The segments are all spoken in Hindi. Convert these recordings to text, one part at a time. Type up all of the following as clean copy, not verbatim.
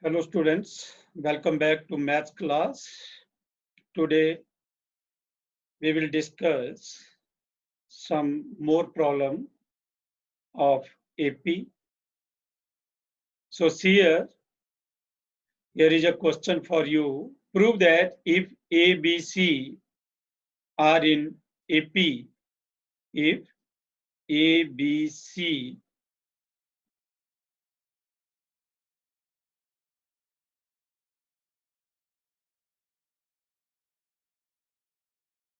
Hello students, welcome back to math class. Today we will discuss some more problem of AP. So here is a question for you. Prove that if A, B, C are in AP, if A, B, C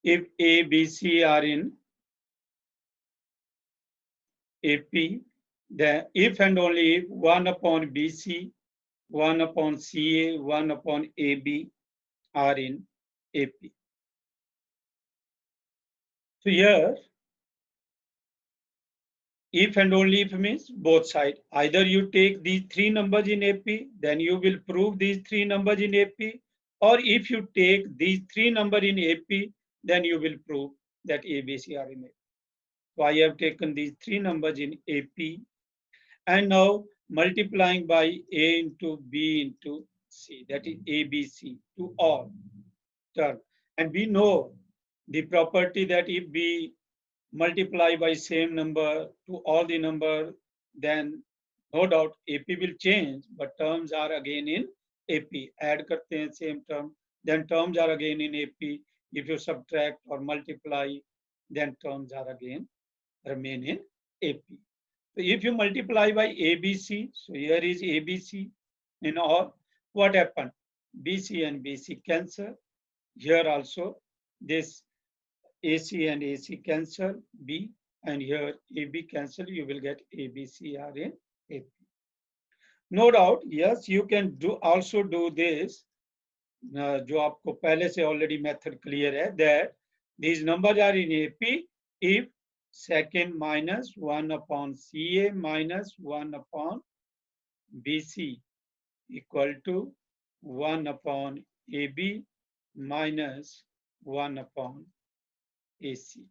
if A, B, C are in AP, then if and only if 1 upon BC, 1 upon CA, 1 upon AB are in AP. So here, if and only if means both sides. Either you take these three numbers in AP, then you will prove these three numbers in AP. Or if you take these three numbers in AP, then you will prove that ABC are in AP. So I have taken these three numbers in AP and now multiplying by A into B into C, that is ABC to all term. And we know the property that if we multiply by same number to all the number, then no doubt AP will change, but terms are again in AP. Add karte hain same term, then terms are again in AP. If you subtract or multiply, then terms are again remain in AP. So if you multiply by ABC, so here is ABC in all, what happened? BC and BC cancel. Here also this AC and AC cancel, B, and here AB cancel, you will get ABC are in AP. No doubt, yes, you can also do this, जो आपको पहले से already method clear है, that these numbers are in AP if second minus 1 upon CA minus 1 upon BC equal to 1 upon AB minus 1 upon AC.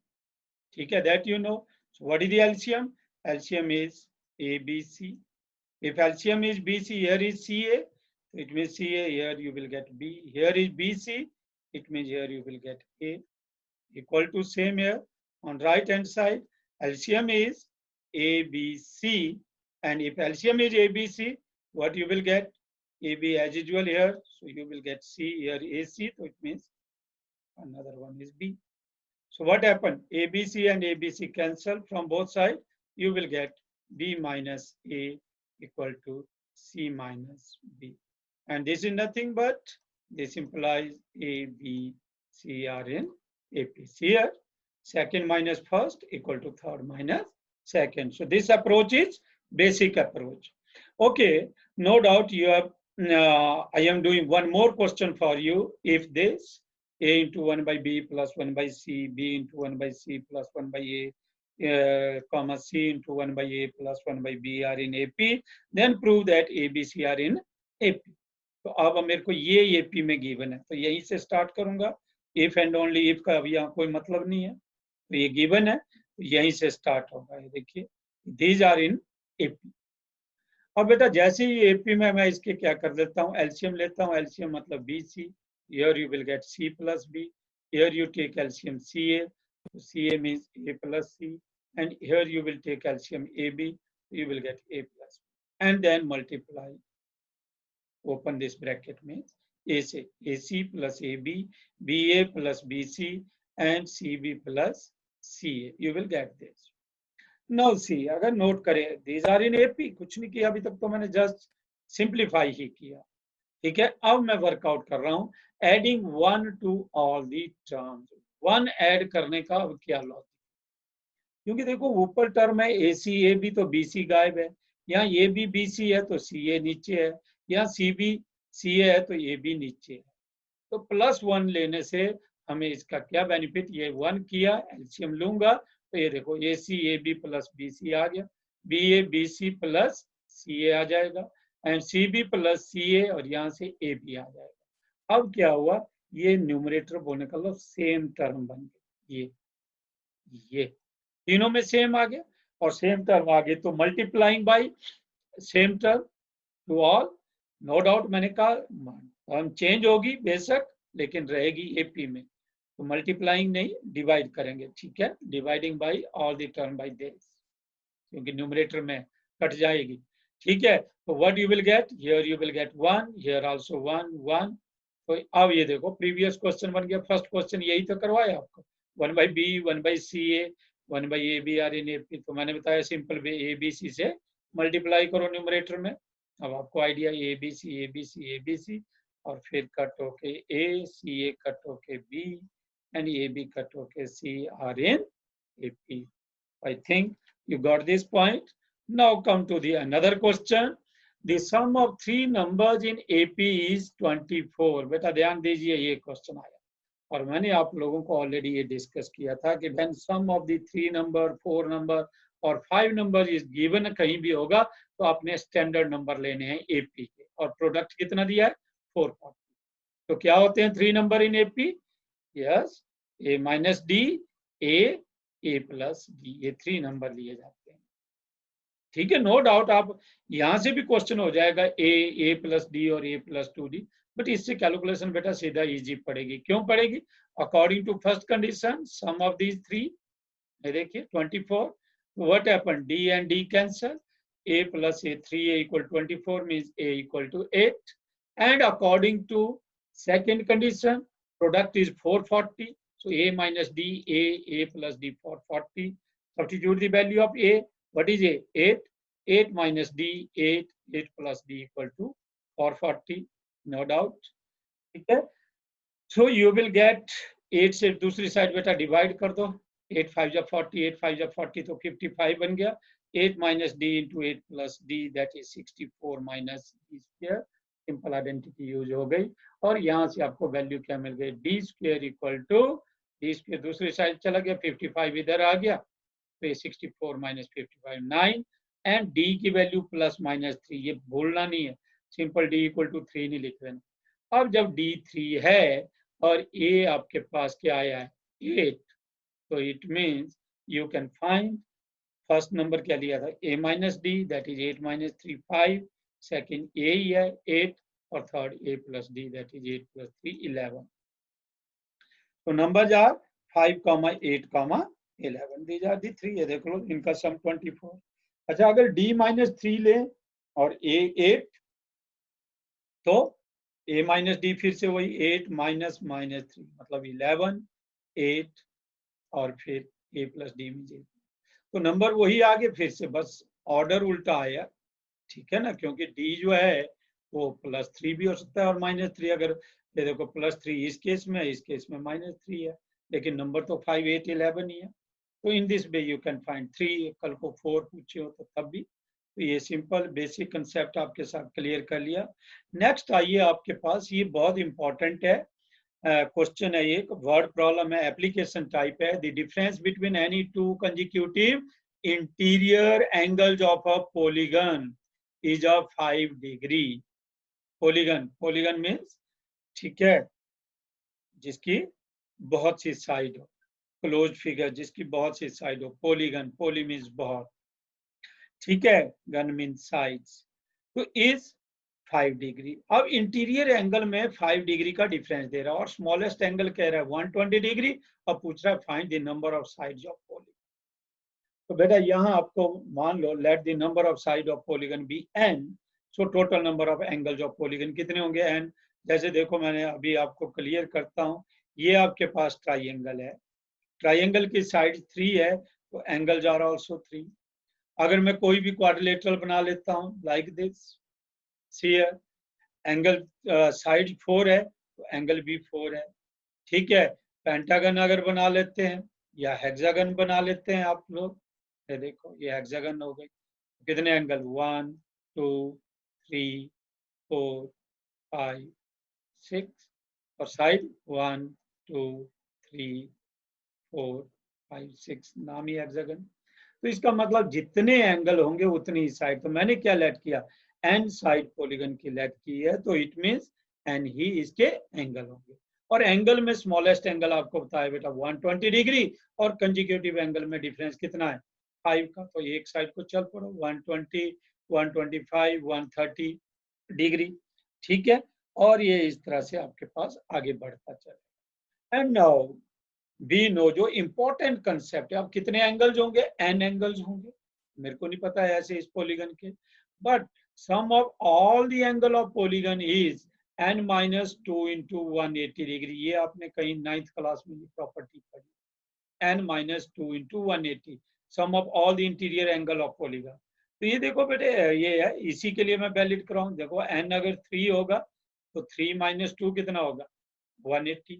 Okay, that you know. So what is the LCM? LCM is ABC. If LCM is BC, here is CA. It means CA, here you will get B. Here is BC. It means here you will get A. Equal to same here. On right hand side, LCM is ABC. And if LCM is ABC, what you will get? AB as usual here. So you will get C, here AC. So it means another one is B. So what happened? ABC and ABC cancel from both sides. You will get B minus A equal to C minus B. And this is nothing but this implies A, B, C are in AP. Here, second minus first equal to third minus second. So this approach is basic approach. Okay, no doubt you have, I am doing one more question for you. If this A into 1 by B plus 1 by C, B into 1 by C plus 1 by A, comma C into 1 by A plus 1 by B are in AP, then prove that ABC are in AP. तो अब मेरे को ये AP में गिवन है, तो यहीं से स्टार्ट करूंगा. इफ एंड ओनली इफ का अभी यहाँ कोई मतलब नहीं है, तो ये गिवन है, तो यहीं से स्टार्ट होगा. ये देखिए, दीज आर इन AP. अब बेटा जैसे ही AP में मैं इसके क्या कर देता हूँ, एलसीएम लेता हूँ. एलसीएम मतलब BC. Here you will get C plus B. Here you take LCM CA. CA means A plus C. And here you will take LCM AB. You will get A plus B. And then multiply. Open this bracket means AC plus AB, BA plus BC, and CB plus CA. You will get this. Now see, अगर नोट करें, these are in AP. कुछ नहीं किया अभी तक, तो मैंने just simplify ही किया. ठीक है, अब मैं वर्कआउट कर रहा हूं adding 1 to all the terms. 1 add करने का अब क्या लॉजिक, क्योंकि देखो ऊपर टर्म है AC AB, तो BC गायब है. यहाँ AB BC है तो CA नीचे है. यहाँ CB CA है तो AB नीचे है. तो +1 लेने से हमें इसका क्या बेनिफिट, ये 1 किया, एलसीएम लूंगा तो ये देखो AC AB प्लस BC आ गया, BA BC प्लस CA आ जाएगा, एंड CB प्लस CA और यहाँ से AB आ जाएगा. अब क्या हुआ, ये न्यूमरेटर बोलने का मतलब सेम टर्म बन गया. ये तीनों में सेम आ गया, और सेम टर्म आ गए तो multiplying by same term to all, no doubt मैंने कहा हम चेंज होगी बेशक, लेकिन रहेगी एपी में। तो मल्टीप्लाइंग नहीं, डिवाइड करेंगे, ठीक है, dividing by all the term by this, क्योंकि न्यूमरेटर में कट जाएगी, ठीक है। तो what you will gate, here you will gate 1, here also 1 1। तो अब ये देखो प्रीवियस क्वेश्चन बन गया, फर्स्ट क्वेश्चन यही तो करवाया आपको, 1/b 1/ca 1/ab are in AP. तो मैंने बताया सिंपल वे abc से मल्टीप्लाई करो न्यूमरेटर में। अब आपको आइडिया abc abc abc और फिर कट होके a, ca कट होके b एंड ab कट होके c are in ap। I think you got this point. Now come to the another question. The sum of three numbers in AP is 24. बेटा ध्यान दीजिए, ये क्वेश्चन आया और मैंने आप लोगों को ऑलरेडी ये डिस्कस किया था कि when sum of the 3 number, 4 number और 5 number is given कहीं भी होगा तो आपने स्टैंडर्ड नंबर लेने हैं AP के, और प्रोडक्ट कितना दिया है 440। तो क्या होते हैं 3 number in AP? Yes, A minus D, A plus D, ये 3 नंबर लिए जाते हैं, ठीक है। नो डाउट आप यहां से भी क्वेश्चन हो जाएगा ए प्लस डी और ए प्लस 2D, बट इससे कैलकुलेशन बेटा सीधा इजी पड़ेगी। क्यों पड़ेगी? According to first condition sum of these 3, देखिए 24, what happen, d and d cancel, a plus a 3a equal 24 means a equal to 8, and according to second condition product is 440, so a minus d, a plus d 440, substitute the value of a, what is a 8, 8 minus d 8, 8 plus d equal to 440, no doubt, ठीक है। so you will get 8 से दूसरी साइड बेटा डिवाइड कर दो, 8 5 जा 40, 8 5 जा 40 तो 55 बन गया, 8 minus d into 8 plus d that is 64 minus d square, simple identity use हो गई और यहाँ से आपको वैल्यू क्या मिल गई, d square equal to d square दूसरी साइड चला गया, 55 इधर आ गया, तो ये 64 minus 55 9 एंड d की वैल्यू प्लस माइनस 3, ये भूलना नहीं है, सिंपल d इक्वल टू 3 नहीं लिख देना। अब जब d 3 है और a आपके पास क्या आया है 8, तो it means you can find first number क्या लिया था a minus d that is 8 minus 3 5, second a ही है 8 और third a plus d that is 8 plus 3 11। तो number are 5, 8, 11, these are the 3, ये देख लो इनका सम 24। अच्छा अगर d माइनस 3 ले और a 8, तो a माइनस डी फिर से वही 8 माइनस माइनस 3 मतलब 11, 8 और फिर a प्लस डी में 8, तो नंबर वही आगे फिर से बस ऑर्डर उल्टा आया, ठीक है ना, क्योंकि d जो है वो प्लस 3 भी हो सकता है और माइनस 3, अगर ये देखो प्लस 3 इस केस में माइनस 3 है, लेकिन नंबर तो 5 8 11 ही है। तो in this way you can find 3, कल को 4 पूछे हो तो तब भी। तो ये सिंपल बेसिक कंसेप्ट आपके साथ क्लियर कर लिया। नेक्स्ट आइए आपके पास, ये बहुत इंपॉर्टेंट है क्वेश्चन है, एक वर्ड प्रॉब्लम है, एप्लीकेशन टाइप है, the difference between any two consecutive interior angles of a polygon is of 5 degree. Polygon means, ठीक है, जिसकी बहुत सी साइड हो, क्लोज फिगर जिसकी बहुत सी साइड हो, पॉलीगन, पॉली मीन्स बहुत, ठीक है, गन मीन्स साइड्स, तो इज 5 डिग्री। अब इंटीरियर एंगल में 5 डिग्री का डिफरेंस दे रहा है और स्मॉलेस्ट एंगल कह रहा है 120 डिग्री और पूछ रहा है find the number of sides of polygon. तो बेटा यहाँ आपको मान लो let the number of side of polygon be n, so total number of angles of polygon कितने होंगे n। जैसे देखो मैंने अभी आपको क्लियर करता हूँ, ये आपके पास ट्राइंगल है, ट्राइंगल की साइड 3 है तो एंगल्स आर आल्सो 3। अगर मैं कोई भी क्वाड्रिलेटरल बना लेता हूँ like this, see angle side 4 है तो एंगल भी 4 है, ठीक है। पेंटागन अगर बना लेते हैं या हेक्सागन बना लेते हैं आप लोग, ये देखो ये हेक्सागन हो गई, कितने एंगल 1 2 3 4 5 6 और साइड 1 2 3 4 5 6, नाम ही हेक्सागन। तो इसका मतलब जितने एंगल होंगे उतनी ही साइड, तो मैंने क्या लेट किया एन साइड पॉलीगन की लेट की है, तो इट मींस एन ही इसके एंगल होंगे। और एंगल में स्मॉलेस्ट एंगल आपको बताया बेटा 120 डिग्री और कंसेक्यूटिव एंगल में डिफरेंस कितना है 5 का, तो एक साइड को चल पड़ो 120 125 130 डिग्री। ठीक है, और ये इस तरह से आपके पास आगे बढ़ता चले। एंड नाउ वी नो जो इंपॉर्टेंट कंसेप्ट है, अब कितने एंगल्स होंगे, एन एंगल्स होंगे, मेरे को नहीं पता है ऐसे इस पॉलीगन के, but sum of all the angle of polygon is n minus 2 into 180 degree. ये आपने कहीं 9th क्लास में प्रॉपर्टी पढ़ी, n minus 2 into 180 sum of all the interior angle of polygon. तो ये देखो बेटे, ये है, इसी के लिए मैं वैलिड कराऊं। देखो n अगर 3 होगा तो 3 माइनस 2 कितना होगा, 180।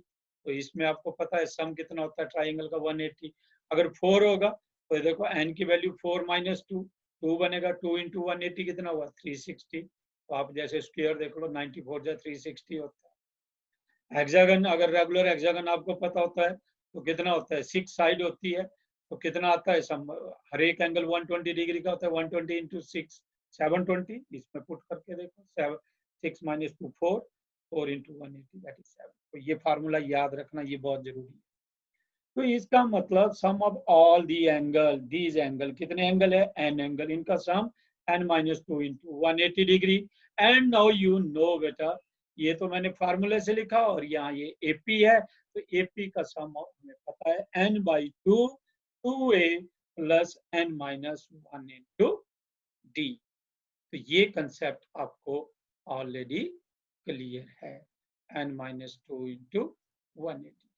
तो इसमें आपको पता है सम कितना होता है ट्राइंगल का, 180। अगर 4 होगा तो देखो n की वैल्यू 4 माइनस 2, 2 बनेगा, 2 इंटू 180 कितना हुआ, 360। तो आप जैसे स्क्वायर देख लो, 94 जा 360 होता है। हेक्सागन, अगर रेगुलर हेक्सागन आपको पता होता है तो कितना होता है, 6 साइड होती है, तो कितना आता है सम, हर एक एंगल 120 डिग्री का होता है, 120 इंटू 6 720। इसमें पुट करके देखो, 6 माइनस 2 4, 4 इंटू 180 दैट इज 7। तो ये फार्मूला याद रखना, ये बहुत जरूरी है। तो इसका मतलब sum of all the angle, these angle, कितने एंगल है, एन एंगल, इनका sum n minus 2 into 180 degree. And now you know बेटा, ये तो मैंने फार्मूले से लिखा, और यहाँ ये एपी है, तो एपी का सम हमें पता है n by 2, 2a plus n minus 1 into D. तो ये कंसेप्ट आपको ऑलरेडी क्लियर है, n minus 2 into 180।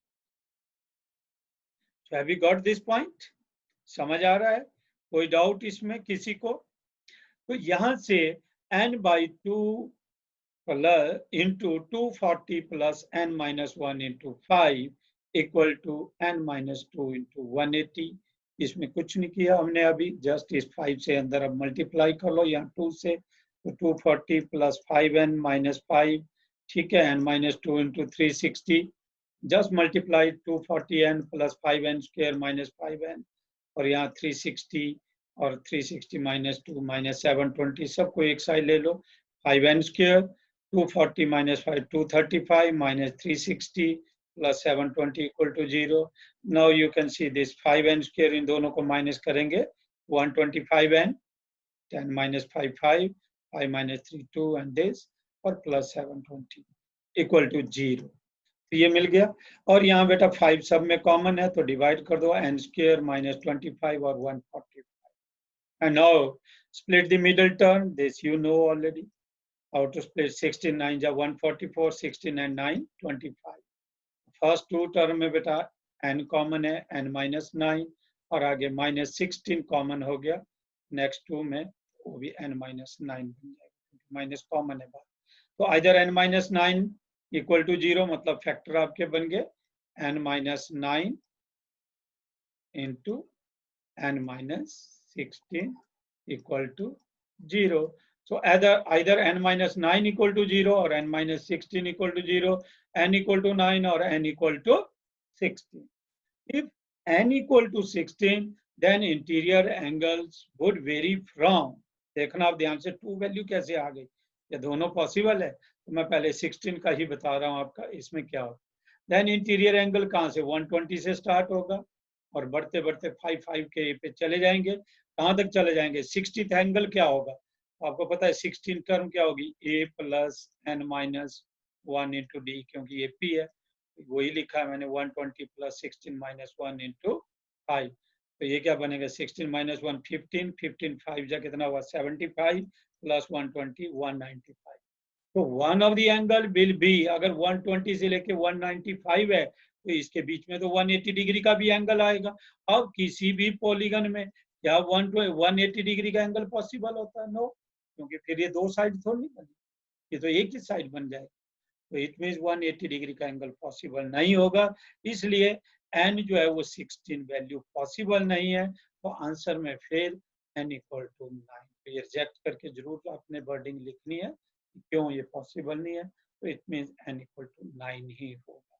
So have you got this point? समझ आ रहा है, कोई डाउट इसमें किसी को? तो यहां से n by 2 plus into 240 plus n minus 1 into 5 equal to n minus 2 into 180। इसमें कुछ नहीं किया हमने अभी, जस्ट इस 5 से अंदर अब मल्टीप्लाई कर लो यहाँ 2 से, तो 240 प्लस 5n माइनस 5, ठीक है, n minus 2 into 360, just multiply 240n plus 5n square minus 5n, और यहाँ 360 और 360 माइनस 2 माइनस 720, सबको एक साइड ले लो, 5n square, 240 minus 5 235 minus 360 plus 720 equal to 0। Now you can see this 5n square, इन दोनों को माइनस करेंगे, 125n, 10 minus 5 5, 5 minus 3 2 and this, और प्लस 720 इक्वल टू 0। तो ये मिल गया, और यहाँ बेटा 5 सब में कॉमन है, तो डिवाइड कर दो, n स्क्वायर माइनस 25 और 145। And now split the middle term. This you know already. How to split 16 9 ja 144, 16 and 9 25. First two term में बेटा n कॉमन है, n माइनस 9, और आगे माइनस 16 कॉमन हो गया, नेक्स्ट टू में वो भी n माइनस 9 बन जाएगा, माइनस कॉमन है बात। तो इधर n माइनस 9 इक्वल टू 0, मतलब फैक्टर आपके बन गए n minus 9 into n minus 16 equal to 0. So either n minus 9 equal to 0 or n minus 16 equal to 0, n equal to 9 or n equal to 16. If n equal to 16, then interior angles would vary from, देखना आप ध्यान से, 2 वैल्यू कैसे आ गई, ये दोनों पॉसिबल है, तो मैं पहले 16 का ही बता रहा हूँ आपका, इसमें क्या होगा। देन इंटीरियर एंगल कहाँ से, 120 से स्टार्ट होगा, और बढ़ते बढ़ते 5 5 के पे चले जाएंगे, कहाँ तक चले जाएंगे, 60th एंगल क्या होगा, तो आपको पता है 16 टर्म क्या होगी, a plus n minus 1 into D, क्योंकि ये p है, वही लिखा है मैंने, 120 प्लस 16 माइनस 1 इंटू 5। तो ये क्या बनेगा, 16 माइनस 1 15, 15 5 जा कितना हुआ, 75 प्लस 120 195। तो one of the angle will be, अगर 120 से लेके 195 है, तो इसके बीच में तो 180 डिग्री का भी एंगल आएगा। अब किसी भी पॉलीगन में क्या 180 डिग्री का एंगल पॉसिबल होता है, नो, क्योंकि फिर ये दो साइड थोड़ी बनी, ये तो एक ही साइड बन जाएगा, तो इट मीन 180 डिग्री का एंगल पॉसिबल नहीं होगा, इसलिए n जो है वो 16 वैल्यू पॉसिबल नहीं है। तो आंसर में फिर n इक्वल टू 9, तो ये रिजेक्ट करके जरूर आपने वर्डिंग लिखनी है, क्यों ये पॉसिबल नहीं है, तो it mean n equal to 9 ही होगा,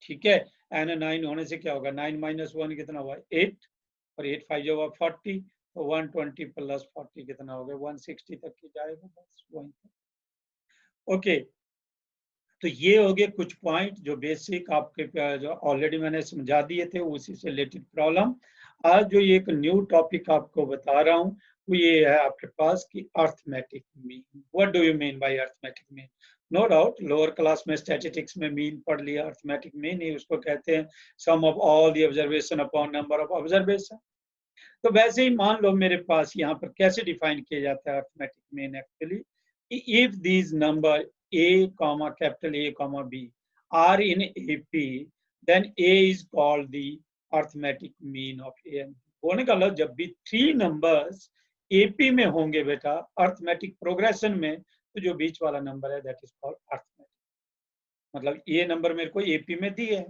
ठीक है। n 9 होने से क्या होगा, 9 माइनस 1 कितना हुआ, 8, और 8 5 जो हुआ 40, तो 120 प्लस 40 कितना हो गया, 160 तक की जाएगा, बस वहीं तक। ओके, तो ये हो गए कुछ पॉइंट जो बेसिक आपके जो ऑलरेडी मैंने समझा दिए थे, उसी से रिलेटेड प्रॉब्लम। आज जो ये एक न्यू टॉपिक आपको बता रहा हूँ, ये है आपके पास कि arithmetic mean. What do you mean by arithmetic mean? No doubt lower class में स्टैटिस्टिक्स में मीन पढ़ लिया, अर्थमेटिक मीन ही उसको कहते हैं, sum of all the observation upon number of observation. तो वैसे ही मान लो मेरे पास यहाँ पर कैसे डिफाइन किया जाता है arithmetic mean actually, if these number a comma capital A comma B are in AP, then A is called the arithmetic mean of A and B. बोलने का मतलब जब भी 3 नंबर्स AP में होंगे बेटा अर्थमेटिक प्रोग्रेशन में, तो जो बीच वाला नंबर है दैट इज कॉल्ड अर्थमेटिक। मतलब ये नंबर मेरे को AP में दी है,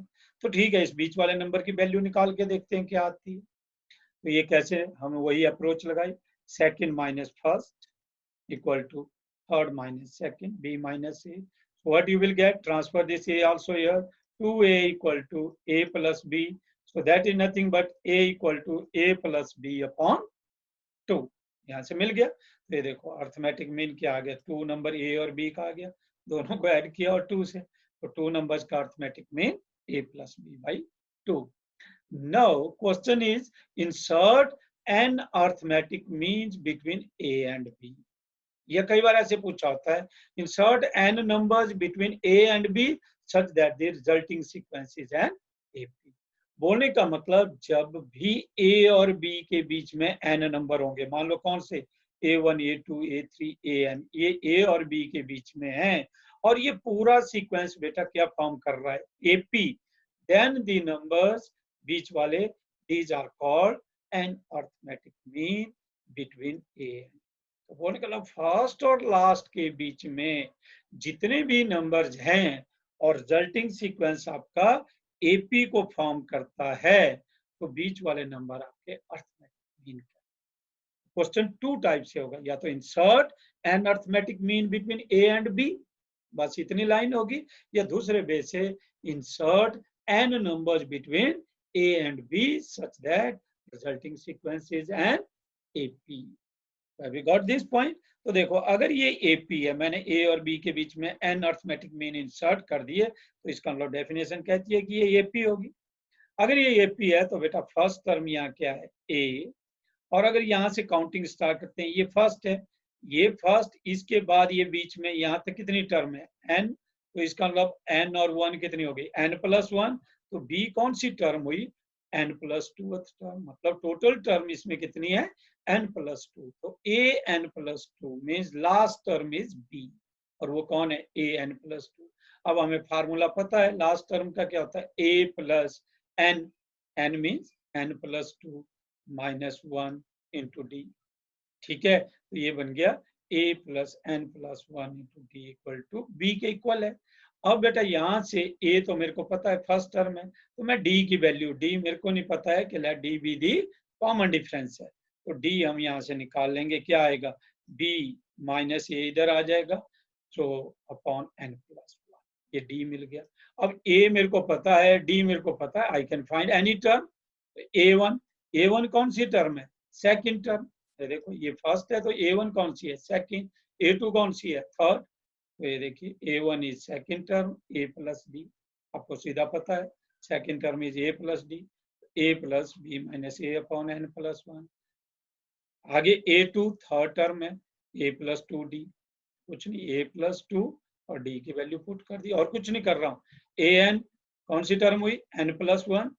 तो ठीक है इस बीच वाले नंबर की वैल्यू निकाल के देखते हैं क्या आती है। तो ये कैसे, हम वही अप्रोच लगाए, second minus first equal to third minus second, B minus A. So what you will get, transfer this A also here, 2A equal to A plus B. So that is nothing but A equal to A plus B upon 2. यहाँ से मिल गया। तो ये देखो अर्थमेटिक मीन क्या आ गया, 2 नंबर A और B का आ गया, दोनों को ऐड किया और 2 से, तो 2 नंबर्स का arithmetic mean A plus B by 2. Now question is, insert an arithmetic means between A and B. यह कई बार ऐसे पूछा होता है, insert n numbers between a and b such that the resulting sequence is an AP। बोलने का मतलब जब भी a और b के बीच में n नंबर होंगे, मान लो कौन से a1 a2 a3 an, ये a और b के बीच में है और ये पूरा सीक्वेंस बेटा क्या फॉर्म कर रहा है AP, देन द नंबर्स बीच वाले these are called an arithmetic mean between a and तो बोलने का मतलब फर्स्ट और लास्ट के बीच में जितने भी नंबर्स हैं और रिजल्टिंग सीक्वेंस आपका AP को फॉर्म करता है, तो बीच वाले नंबर आपके अर्थमेटिक मीन का। क्वेश्चन 2 टाइप से होगा, या तो insert an arithmetic mean between A and B, बस इतनी लाइन होगी, या दूसरे वे से insert an numbers between A and B such that resulting sequence is an AP। We got this point। तो देखो अगर ये AP है, मैंने A और B के बीच में n अर्थमेटिक मीन इंसर्ट कर दिए, तो इसका मतलब डेफिनेशन कहती है कि ये AP होगी। अगर ये AP है तो बेटा फर्स्ट टर्म यहाँ क्या है A, और अगर यहाँ से काउंटिंग स्टार्ट करते हैं, ये फर्स्ट है, ये फर्स्ट, इसके बाद ये बीच में यहाँ तक कितनी टर्म है n, तो इसका मतलब n और 1 कितनी हो गई n+1, तो B कौन सी टर्म हुई n+2 टर्म, मतलब टोटल टर्म इसमें कितनी है n+2, तो an+2 means last term is B, और वो कौन है an+2। अब हमें फार्मूला पता है लास्ट टर्म का क्या होता है a plus n, n means n+2 -1 into d, ठीक है, तो ये बन गया a plus n+1 into d equal to B के इक्वल है। अब बेटा यहाँ से a तो मेरे को पता है फर्स्ट टर्म है, तो मैं d की वैल्यू, d मेरे को नहीं पता है कि let d be the common difference है, तो d हम यहाँ से निकाल लेंगे, क्या आएगा b माइनस a इधर आ जाएगा, तो अपॉन n+1, ये d मिल गया। अब a मेरे को पता है, d मेरे को पता है, I can find any term, a1 कौन सी टर्म है सेकंड टर्म, देखो ये फर्स्ट है तो a1 कौन सी है सेकंड, a2 कौन सी है थर्ड, तो ये देखिए a1 is second term a plus d, आपको सीधा पता है second term is a plus d, a plus b minus a upon n+1। आगे a2 थर्ड टर्म है a प्लस 2d, कुछ नहीं a प्लस 2 और d की वैल्यू पुट कर दी, और कुछ नहीं कर रहा हूँ। an कौन सी टर्म हुई n+1,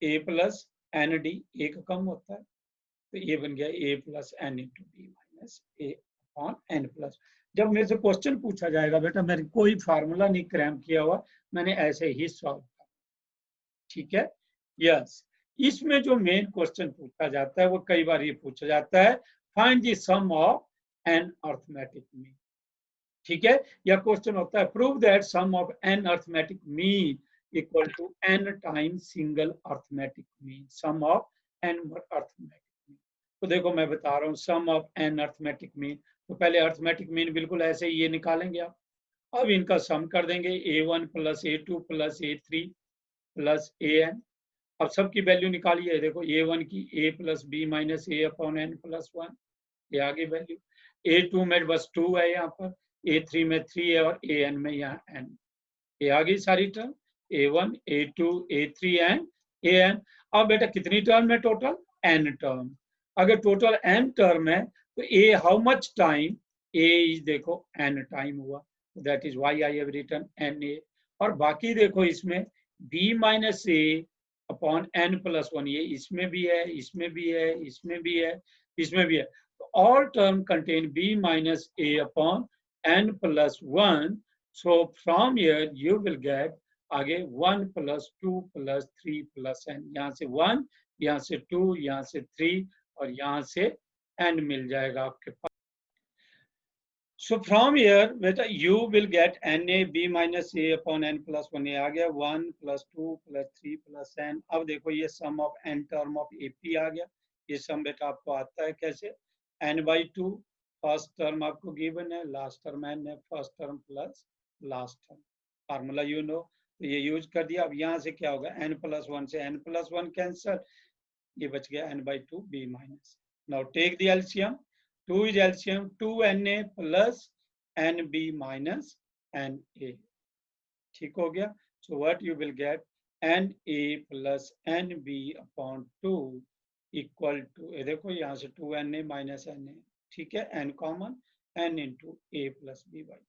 a plus N D, एक कम होता है, तो ये बन गया a plus n into d minus a upon n+। जब मेरे से क्वेश्चन पूछा जाएगा बेटा मेरे कोई फार्मूला नहीं क्रैम किया हुआ, मैंने ऐसे ही सॉल्व किया, ठीक है। यस, इसमें जो मेन क्वेश्चन पूछा जाता है वो कई बार ये पूछा जाता है find the sum of an arithmetic mean, ठीक है, या क्वेश्चन होता है prove that sum of an arithmetic mean equal to n times single arithmetic mean, sum of n arithmetic mean. तो देखो मैं बता रहा हूँ sum of n arithmetic mean, तो पहले अर्थमेटिक मीन बिल्कुल ऐसे ही ये निकालेंगे आप, अब इनका सम कर देंगे a1 plus a2 plus a3 plus an, अब सबकी वैल्यू निकालिए, देखो a1 की a plus b minus a upon n+1, ये आगे वैल्यू, a2 में बस 2 है यहाँ पर, a3 में 3 है और an में यहाँ n, ये आ गई सारी term a1 a2 a3 and an। अब बेटा कितनी टर्म है टोटल n टर्म, अगर टोटल n टर्म है तो a how much time, a is देखो n टाइम हुआ, that is why I have written na। और बाकी देखो इसमें b minus a upon n plus 1, ये इसमें भी है, इसमें भी है, इसमें भी है, इसमें भी है। तो all term contain b minus a upon n plus 1। So from here you will gate आगे 1 प्लस 2 प्लस 3 प्लस n, यहाँ से 1, यहाँ से 2, यहाँ से 3 और यहाँ से n मिल जाएगा आपके पास। So from here, बेटा you will get na b minus a upon n plus 1, ये आ गया 1 plus 2 plus 3 plus n। अब देखो ये sum of n term of ap आ गया। ये sum बेटा आपको आता है कैसे, n by 2 फर्स्ट टर्म आपको गिवन है, लास्ट टर्म n है, first term plus last term, formula you know, तो ये यूज कर दिया। अब यहाँ से क्या होगा, n plus 1 से n plus 1 कैंसर, ये बच गया n by 2 b minus। Now take the LCM, 2 is LCM, 2na plus nb minus na, ठीक हो गया। So what you will get, na plus nb upon 2 equal to, ये देखो यहाँ से 2na minus na, ठीक है, n common, n into a plus b by 2।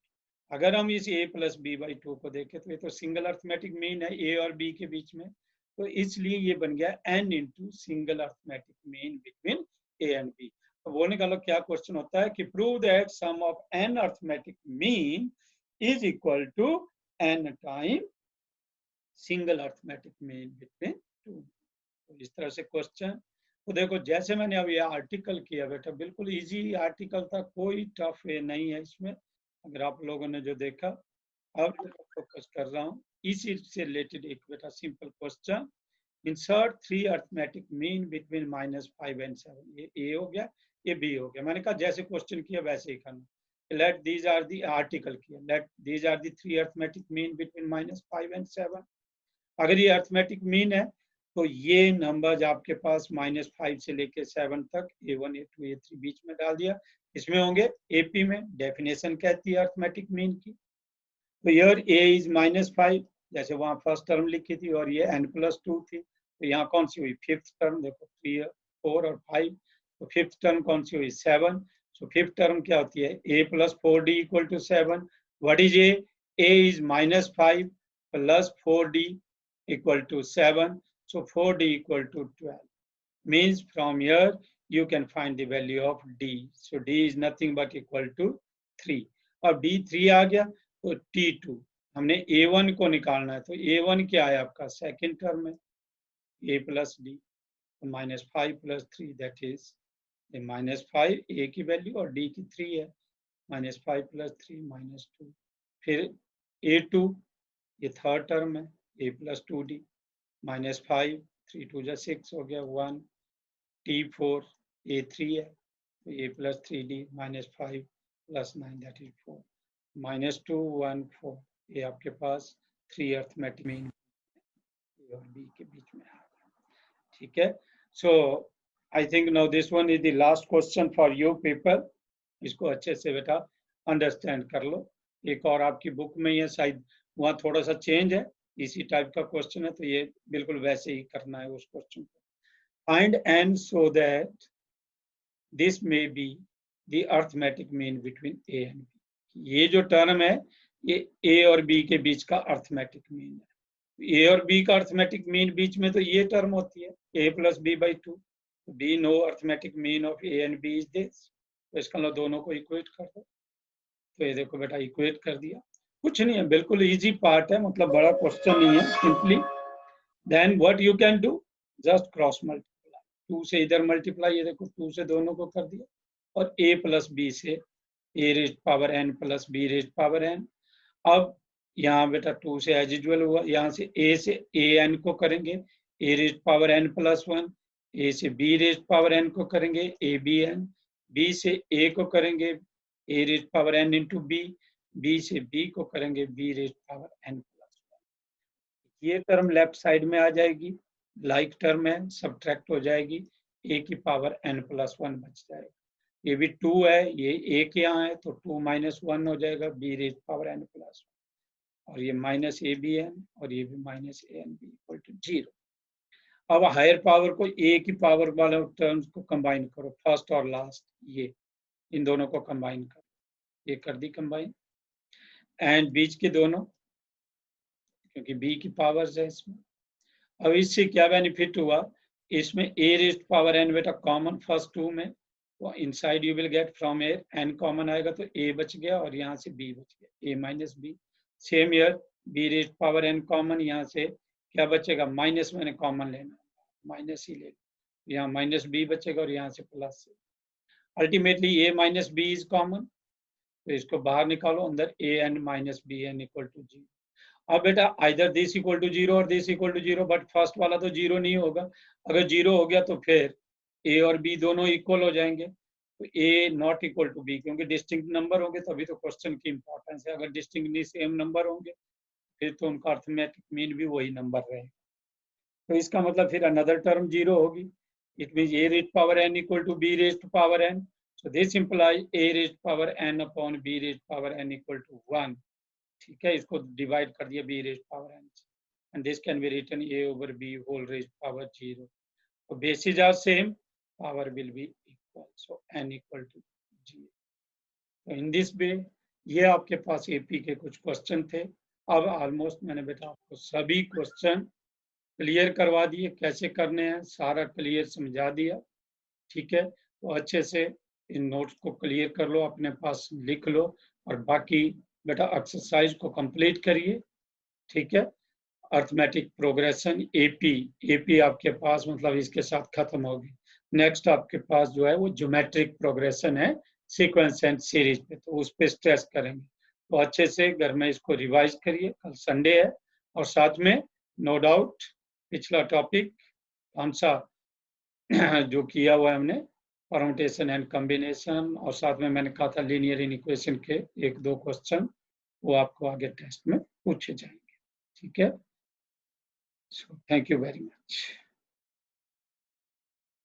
अगर हम इस a प्लस b बाई 2 को देखें तो ये तो सिंगल अर्थमेटिक मीन है a और b के बीच में, तो इसलिए ये बन गया n into single arithmetic mean between a and b। तो वो निकालो क्या क्वेश्चन होता है कि prove that sum of n arithmetic mean is equal to n time single arithmetic mean between two. तो इस तरह से क्वेश्चन। तो देखो जैसे मैंने अब ये आर्टिकल किया बेटा, बिल्कुल इजी आर्टिकल था, कोई टफ वे नहीं है इसमें, अगर आप लोगों ने जो देखा। अब फोकस कर रहा हूँ इसी से रिलेटेड एक बेटा simple question, insert 3 arithmetic mean between -5 and 7। ये ए हो गया, ये बी हो गया। मैंने कहा जैसे क्वेश्चन किया वैसे ही करना। Let these are the article किया, let these are the 3 arithmetic mean between -5 and 7। अगर ये अर्थमेटिक मीन है तो ये नंबर्स आपके पास -5 से लेके 7 तक A1 A2 A3 बीच में डाल दिया, इसमें होंगे AP में। डेफिनेशन कहती है अर्थमेटिक मीन की, तो हियर A इज -5, जैसे वहां फर्स्ट टर्म लिखी थी, और ये n+2 थी, तो यहाँ कौन सी हुई, फिफ्थ टर्म। देखो 3 4 और 5, तो फिफ्थ टर्म कौन सी हुई, 7। सो फिफ्थ टर्म क्या होती है, a plus 4d equal to 7। What is a, a is -5 plus 4d equal to 7, so 4d equal to 12, means from here you can find the value of d, so d is nothing but equal to 3। अब d 3 आ गया तो t2 हमने a1 को निकालना है, तो a1 क्या है आपका, सेकंड टर्म है, a plus d, -5 plus 3 that is -5 a की वैल्यू और d की 3 है, -5 plus 3 -2। फिर a2 ये थर्ड टर्म है, a plus 2d, -5 3 2 जा 6 हो गया 1, t4 a3 है, तो a plus 3d -5 plus 9 that is 4, -2 1 4, ये आपके पास 3 अर्थमेटिक मीन a और b के बीच में आ गया, ठीक है। So I think now this one is the last question for your paper, इसको अच्छे से बेटा अंडरस्टैंड कर लो। एक और आपकी बुक में ही है, शायद वहाँ थोड़ा सा चेंज है, इसी टाइप का क्वेश्चन है, तो ये बिल्कुल वैसे ही करना है उस क्वेश्चन को। Find n so that this may be the arithmetic mean between a and b। ये जो टर्म है ये a और b के बीच का अर्थमेटिक मीन है। a और b का अर्थमेटिक मीन बीच में तो ये टर्म होती है a plus b by 2, b no arithmetic mean of a and b is this, तो इसका लो दोनों को इक्वेट कर दो। तो ये देखो बेटा इक्वेट कर दिया, कुछ नहीं है, बिल्कुल इजी पार्ट है, मतलब बड़ा क्वेश्चन नहीं है, simply then what you can do, just cross multiply, 2 से इधर मल्टीप्लाई, ये देखो 2 से दोनों को कर दिया, और a प्लस b से a raised power n plus b raised power n। अब यहाँ बेटा 2 से एज यूजुअल हुआ, यहाँ से a n को करेंगे a raised power n plus 1, a से b रेज़्ड पावर n को करेंगे a b n, b से a को करेंगे a raised power n into b, b से b को करेंगे b raised power n plus 1। ये टर्म लेफ्ट साइड में आ जाएगी, लाइक टर्म है, सब्ट्रैक्ट हो जाएगी, a की पावर n प्लस 1 बच जाएगा। ये भी 2 है, ये एक यहाँ है, तो 2 - 1 हो जाएगा b raised power n plus 1, और ये -abn और ये भी -anb इक्वल टू 0। अब हायर पावर को ए की पावर वाले टर्म्स को कंबाइन करो, फर्स्ट और लास्ट, ये इन दोनों को कंबाइन करो, ये कर दी कंबाइन, एंड बीच के दोनों, क्योंकि बी की पावर्स है इसमें। अब इससे क्या बेनिफिट हुआ, इसमें ए रेज्ड पावर एन बेटा कॉमन फर्स्ट टू में, तो inside you will get from a, n common आएगा तो ए बच गया और यहाँ से बी बच गया, a minus b. Same here b raised power n common, यहाँ से क्या बचेगा, माइनस मैंने कॉमन लेना, माइनस ही ले, यहाँ माइनस बी बचेगा और यहाँ से plus. Ultimately a minus b is common, तो इसको बाहर निकालो, अंदर a n minus b n equal to 0। अब बेटा आइदर दिस इक्वल टू 0 और this equal to 0, but first वाला तो 0 नहीं होगा। अगर 0 हो गया तो फिर ए और बी दोनों इक्वल हो जाएंगे, तो ए नॉट इक्वल टू बी, क्योंकि डिस्टिंक्ट नंबर होंगे तभी तो क्वेश्चन की इंपॉर्टेंस है। अगर डिस्टिंक्ट नहीं सेम नंबर होंगे फिर तो उनका अर्थमेटिक मीन भी वही नंबर रहेगा। तो इसका मतलब फिर अनदर टर्म 0 होगी, it means a raised power n equal to b raised power n, so this implies a raised power n upon b raised power n equal to 1। ठीक है, इसको डिवाइड कर दिया b raised power n, and this can be written a over b whole raised power 0। so bases are same, power will be equal, so n equal to 0। so in this way ये आपके पास एपी के कुछ क्वेश्चन थे। अब ऑलमोस्ट मैंने बेटा आपको सभी क्वेश्चन क्लियर करवा दिए, कैसे करने हैं सारा क्लियर समझा दिया। ठीक है, तो अच्छे से इन नोट्स को क्लियर कर लो, अपने पास लिख लो, और बाकी बेटा एक्सरसाइज को कंप्लीट करिए। ठीक है, अर्थमेटिक प्रोग्रेशन एपी, एपी आपके पास मतलब इसके साथ खत्म होगी। नेक्स्ट आपके पास जो है वो ज्योमेट्रिक प्रोग्रेशन है सीक्वेंस एंड सीरीज पे, तो उस पर स्ट्रेस करेंगे। तो अच्छे से घर में इसको रिवाइज करिए, कल संडे है, और साथ में नो डाउट पिछला टॉपिक कौन सा जो किया हुआ है हमने परम्यूटेशन एंड कॉम्बिनेशन, और साथ में मैंने कहा था लीनियर इनइक्वेशन के 1-2 क्वेश्चन, वो आपको आगे टेस्ट में पूछे जाएंगे। ठीक है, so thank you very much.